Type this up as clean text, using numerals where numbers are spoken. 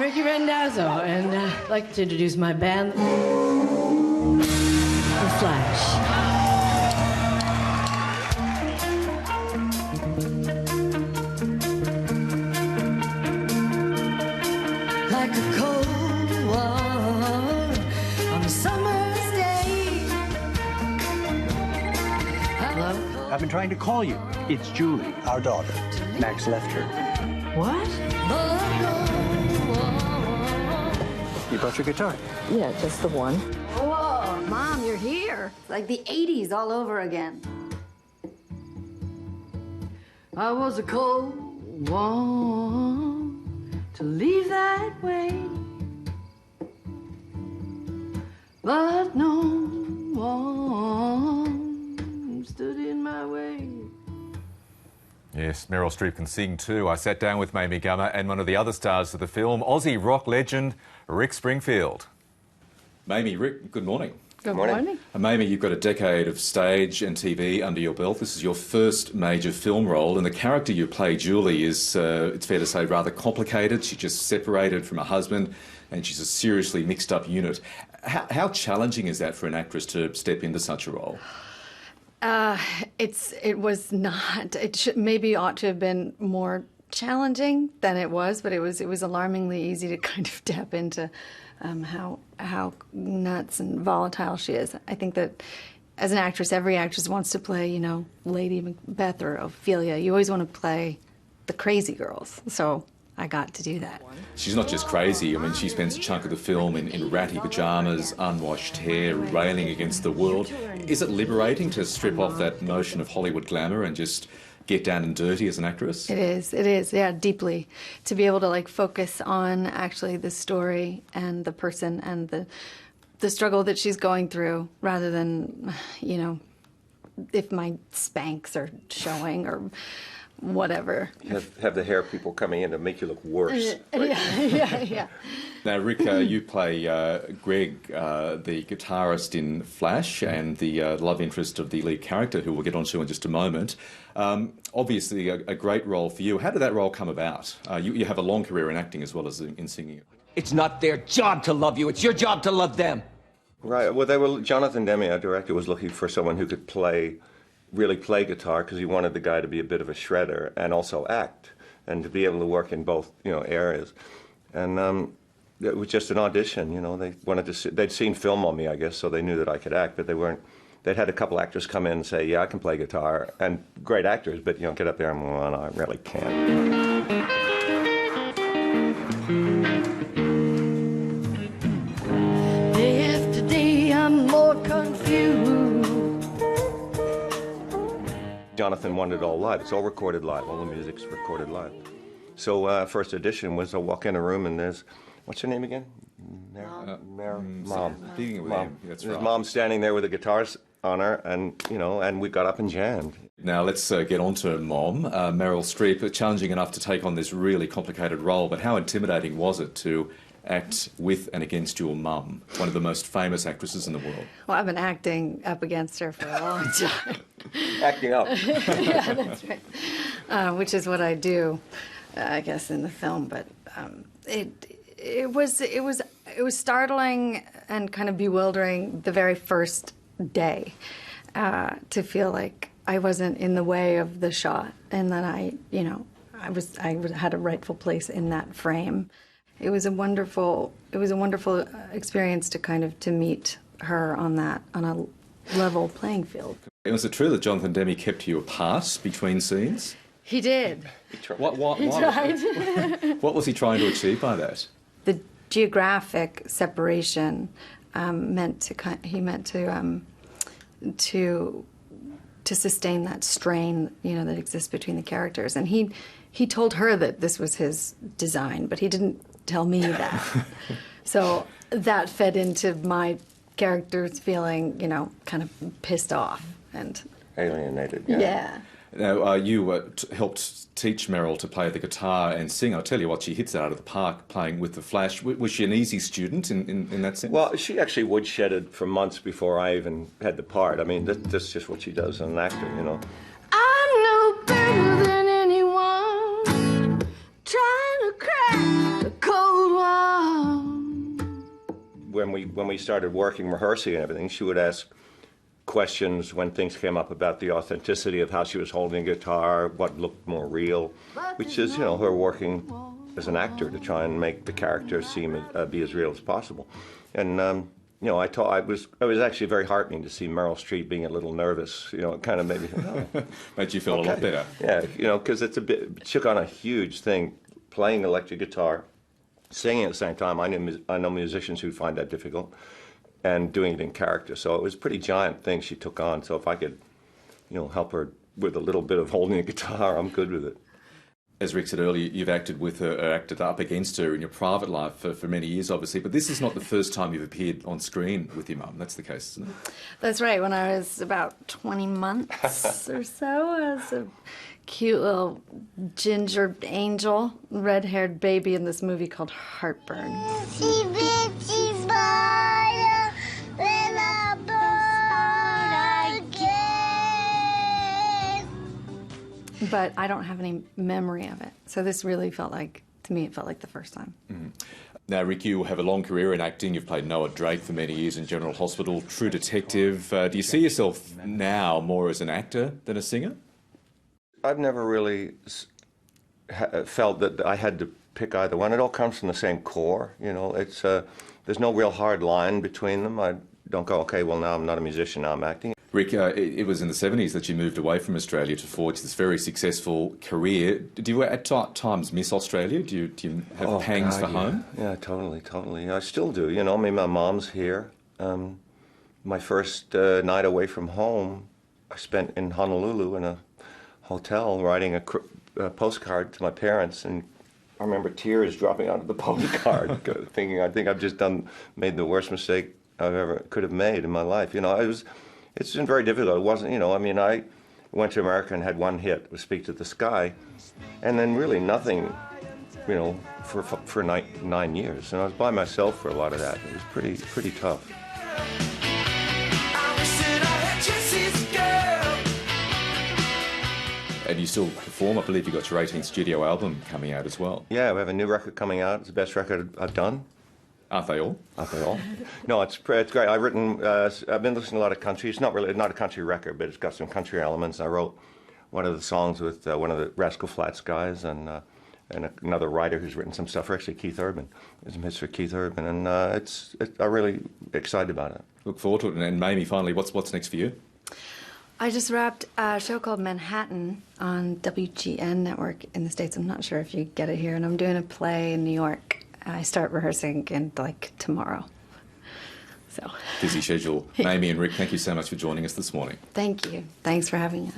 Ricky Rendazzo, and I'd like to introduce my band, The Flash. Like a cold one on a summer's day. Hello? I've been trying to call you. It's Julie, our daughter. Max left her. What? You brought your guitar? Yeah, just the one. Whoa, Mom, you're here. It's like the 80s all over again. I was a cold one to leave that way, but no one stood in my way. Yes, Meryl Streep can sing too. I sat down with Mamie Gummer and one of the other stars of the film, Aussie rock legend Rick Springfield. Mamie, Rick, good morning. Good morning. Mamie, you've got a decade of stage and TV under your belt. This is your first major film role, and the character you play, Julie, is, it's fair to say, rather complicated. She just separated from her husband, and she's a seriously mixed-up unit. How challenging is that for an actress to step into such a role? It was not. Maybe ought to have been more challenging than it was, but it was alarmingly easy to kind of tap into how nuts and volatile she is. I think that as an actress, every actress wants to play, you know, Lady Macbeth or Ophelia. You always want to play the crazy girls. So I got to do that. She's not just crazy. I mean, she spends a chunk of the film in ratty pyjamas, unwashed hair, railing against the world. Is it liberating to strip off that notion of Hollywood glamour and just get down and dirty as an actress? It is, yeah, deeply. To be able to, like, focus on actually the story and the person and the struggle that she's going through, rather than, you know, if my Spanx are showing or whatever. Have the hair people coming in to make you look worse. Right? Yeah. Now, Rick, you play Greg, the guitarist in Flash, and the love interest of the lead character, who we'll get onto in just a moment. Obviously, a great role for you. How did that role come about? You have a long career in acting as well as in singing. It's not their job to love you. It's your job to love them. Right. Well, Jonathan Demme, our director, was looking for someone who could really play guitar, because he wanted the guy to be a bit of a shredder and also act, and to be able to work in both, you know, areas. And it was just an audition, you know. They wanted to they'd seen film on me, I guess, so they knew that I could act, but they'd had a couple actors come in and say, yeah, I can play guitar, and great actors, but, you know, get up there and, well, no, I really can't. Day after day, I'm more confused. Jonathan wanted it all live. It's all recorded live. All the music's recorded live. So first audition was I walk in a room and there's, what's her name again? Mom. Mom. That's There's right. Mom standing there with the guitars on her, and, you know, and we got up and jammed. Now, let's get on to Mom. Meryl Streep, challenging enough to take on this really complicated role, but how intimidating was it to act with and against your mum, one of the most famous actresses in the world? Well, I've been acting up against her for a long time. Acting up. Yeah, that's right. Which is what I do, I guess, in the film. But it was startling and kind of bewildering the very first day, to feel like I wasn't in the way of the shot, and that I had a rightful place in that frame. It was a wonderful experience to kind of to meet her on a level playing field. And was it true that Jonathan Demme kept you apart between scenes? He did. He tried. He tried. What was he trying to achieve by that? The geographic separation meant to sustain that strain, you know, that exists between the characters. And he told her that this was his design, but he didn't tell me that. So that fed into my characters feeling, you know, kind of pissed off and Alienated. yeah. Now, you helped teach Meryl to play the guitar and sing. I'll tell you what, she hits it out of the park playing with the Flash. Was she an easy student in that sense? Well, she actually woodshedded for months before I even had the part. I mean, that's just what she does as an actor, you know. I'm no better than anyone trying to crack the cold one. when we started working, rehearsing and everything, she would ask questions when things came up about the authenticity of how she was holding a guitar, what looked more real, which is, you know, her working as an actor to try and make the character seem be as real as possible. And you know, it was actually very heartening to see Meryl Streep being a little nervous. You know, it kind of made me Made you feel a lot better. Yeah, you know, because it took on a huge thing, playing electric guitar, singing at the same time. I know musicians who find that difficult, and doing it in character. So it was a pretty giant thing she took on. So if I could, you know, help her with a little bit of holding a guitar, I'm good with it. As Rick said earlier, you've acted with her, or acted up against her in your private life for many years, obviously, but this is not the first time you've appeared on screen with your mum. That's the case, isn't it? That's right. When I was about 20 months or so, I was a cute little ginger angel, red-haired baby in this movie called Heartburn. But I don't have any memory of it. So this really felt like, to me, it felt like the first time. Mm. Now, Rick, you have a long career in acting. You've played Noah Drake for many years in General Hospital, True Detective. Do you see yourself now more as an actor than a singer? I've never really felt that I had to pick either one. It all comes from the same core, you know. It's there's no real hard line between them. I don't go, okay, well, now I'm not a musician, now I'm acting. Rick, it was in the 70s that you moved away from Australia to forge this very successful career. Do you at times miss Australia? Do you have pangs for home? Yeah, totally. I still do. You know, I mean, my mom's here. My first night away from home, I spent in Honolulu in a hotel writing a postcard to my parents, and I remember tears dropping out of the postcard, thinking, I think I've just made the worst mistake I could have made in my life. You know, it's been very difficult. It wasn't, you know, I mean, I went to America and had one hit, was Speak to the Sky, and then really nothing, you know, for 9 years. And I was by myself for a lot of that. It was pretty tough. And you still perform. I believe you got your 18th studio album coming out as well. Yeah, we have a new record coming out. It's the best record I've done. Aren't they all? Aren't they all? No, it's great. I've been listening to a lot of country. It's not a country record, but it's got some country elements. I wrote one of the songs with one of the Rascal Flatts guys and another writer who's written some stuff for actually Keith Urban. There's some hits for Keith Urban, and I'm really excited about it. Look forward to it. And Mamie, finally, what's next for you? I just wrapped a show called Manhattan on WGN network in the States. I'm not sure if you get it here, and I'm doing a play in New York. I start rehearsing in, like, tomorrow. So busy schedule. Mamie and Rick, thank you so much for joining us this morning. Thank you. Thanks for having us.